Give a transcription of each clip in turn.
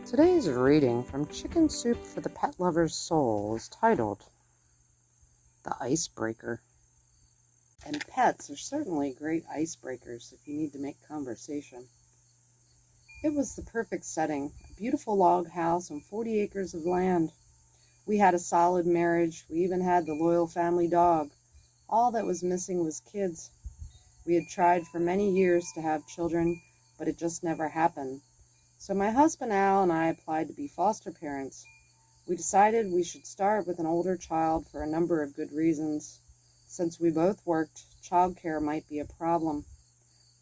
Today's reading from Chicken Soup for the Pet Lover's Soul is titled The Icebreaker. And pets are certainly great icebreakers if you need to make conversation. It was the perfect setting, a beautiful log house on 40 acres of land. We had a solid marriage. We even had the loyal family dog. All that was missing was kids. We had tried for many years to have children, but it just never happened. So my husband Al and I applied to be foster parents. We decided we should start with an older child for a number of good reasons. Since we both worked, childcare might be a problem.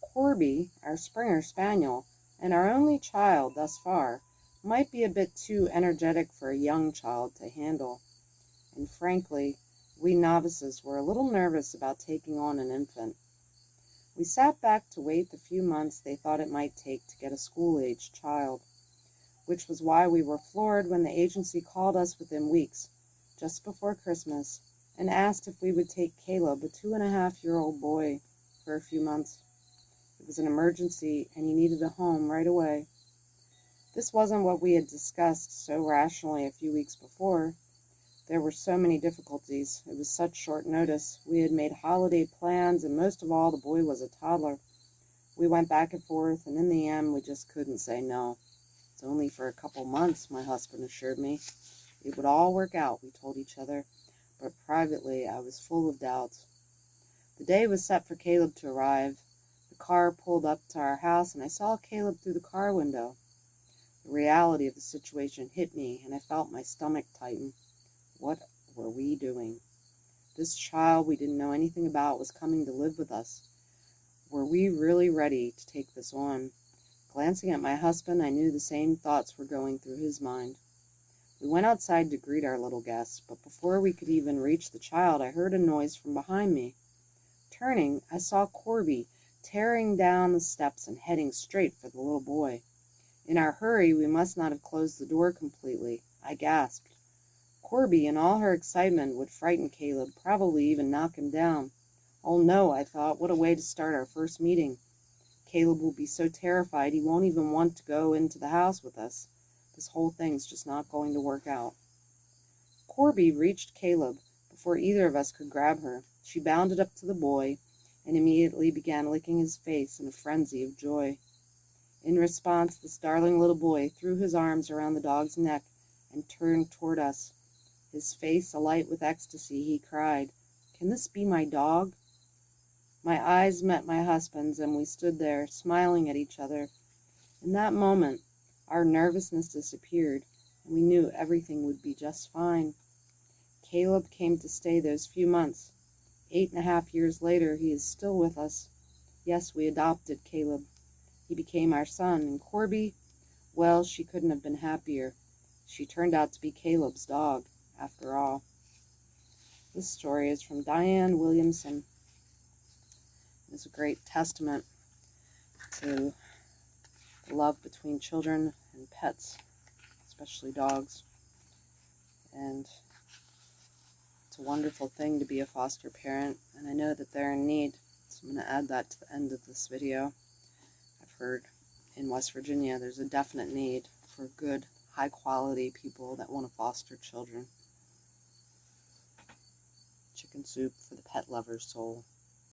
Corby, our Springer Spaniel, and our only child thus far, might be a bit too energetic for a young child to handle. And frankly, we novices were a little nervous about taking on an infant. We sat back to wait the few months they thought it might take to get a school-aged child, which was why we were floored when the agency called us within weeks, just before Christmas, and asked if we would take Caleb, a 2.5-year-old boy, for a few months. It was an emergency, and he needed a home right away. This wasn't what we had discussed so rationally a few weeks before. There were so many difficulties. It was such short notice. We had made holiday plans, and most of all, the boy was a toddler. We went back and forth, and in the end, we just couldn't say no. It's only for a couple months, my husband assured me. It would all work out, we told each other, but privately, I was full of doubts. The day was set for Caleb to arrive. The car pulled up to our house, and I saw Caleb through the car window. The reality of the situation hit me, and I felt my stomach tighten. What were we doing? This child we didn't know anything about was coming to live with us. Were we really ready to take this on? Glancing at my husband, I knew the same thoughts were going through his mind. We went outside to greet our little guests, but before we could even reach the child, I heard a noise from behind me. Turning, I saw Corby tearing down the steps and heading straight for the little boy. In our hurry, we must not have closed the door completely. I gasped. Corby, in all her excitement, would frighten Caleb, probably even knock him down. Oh no, I thought, what a way to start our first meeting. Caleb will be so terrified he won't even want to go into the house with us. This whole thing's just not going to work out. Corby reached Caleb before either of us could grab her. She bounded up to the boy and immediately began licking his face in a frenzy of joy. In response, this darling little boy threw his arms around the dog's neck and turned toward us. His face alight with ecstasy, he cried, "Can this be my dog?" My eyes met my husband's, and we stood there, smiling at each other. In that moment, our nervousness disappeared, and we knew everything would be just fine. Caleb came to stay those few months. 8.5 years later, he is still with us. Yes, we adopted Caleb. He became our son, and Corby, well, she couldn't have been happier. She turned out to be Caleb's dog, after all. This story is from Diane Williamson. It's a great testament to the love between children and pets, especially dogs. And it's a wonderful thing to be a foster parent, and I know that they're in need, so I'm going to add that to the end of this video. I've heard in West Virginia there's a definite need for good, high-quality people that want to foster children. Chicken Soup for the Pet Lover's Soul.